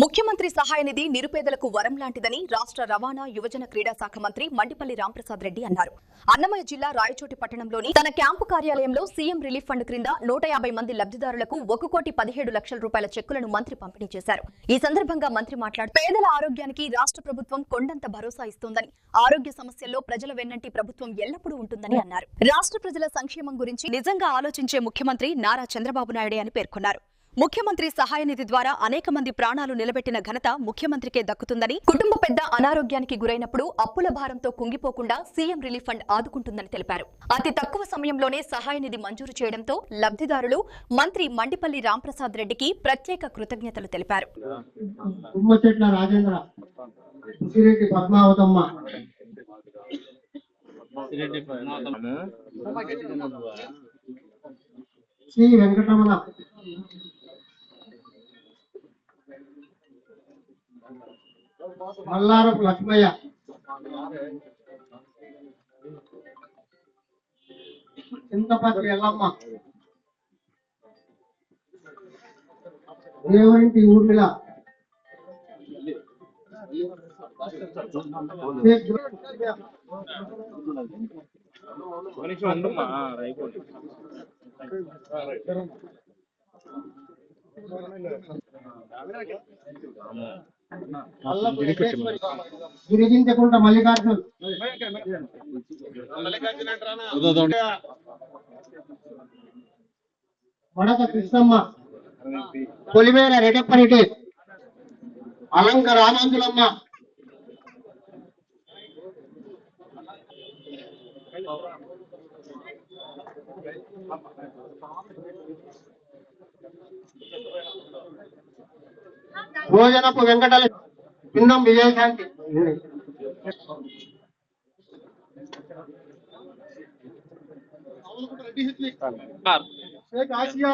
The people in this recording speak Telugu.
ముఖ్యమంత్రి సహాయ నిధి నిరుపేదలకు వరం లాంటిదని రాష్ట్ర రవాణా యువజన క్రీడా శాఖ మంత్రి మండిపల్లి రాంప్రసాద్ రెడ్డి అన్నారు. అన్నమయ్య జిల్లా రాయచోటి పట్టణంలోని తన క్యాంపు కార్యాలయంలో సీఎం రిలీఫ్ ఫండ్ క్రింద 150 మంది లబ్ధిదారులకు 1,17,00,000 రూపాయల చెక్కులను మంత్రి పంపిణీ చేశారు. ఈ సందర్భంగా మంత్రి మాట్లాడుతూ పేదల ఆరోగ్యానికి రాష్ట్ర ప్రభుత్వం కొండంత భరోసా ఇస్తోందని, ఆరోగ్య సమస్యల్లో ప్రజల వెన్నంటి ప్రభుత్వం ఎల్లప్పుడూ ఉంటుందని అన్నారు. రాష్ట్ర ప్రజల సంక్షేమం గురించి నిజంగా ఆలోచించే ముఖ్యమంత్రి నారా చంద్రబాబు నాయుడే అని పేర్కొన్నారు. ముఖ్యమంత్రి సహాయ నిధి ద్వారా అనేక మంది ప్రాణాలు నిలబెట్టిన ఘనత ముఖ్యమంత్రికే దక్కుతుందని, కుటుంబ పెద్ద అనారోగ్యానికి గురైనప్పుడు అప్పుల భారంతో కుంగిపోకుండా సీఎం రిలీఫ్ ఫండ్ ఆదుకుంటుందని తెలిపారు. అతి తక్కువ సమయంలోనే సహాయ నిధి మంజూరు చేయడంతో లబ్ధిదారులు మంత్రి మండిపల్లి రాంప్రసాద్ రెడ్డికి ప్రత్యేక కృతజ్ఞతలు తెలిపారు. మల్లారపు లక్ష్మయ్య, చింతపతి ఎల్లమ్మ, దేవరింటి ఊర్మిళ, గిరిగించకుంట మల్లికార్జున్, వడక కృష్ణమ్మ, పొలిమేర రెడ్డప్పరెడ్డి, అలంక రామాంజులమ్మ, భోజనపు వెంకటల, పిన్నం విజయశాంతి, షేక్ ఆసియా.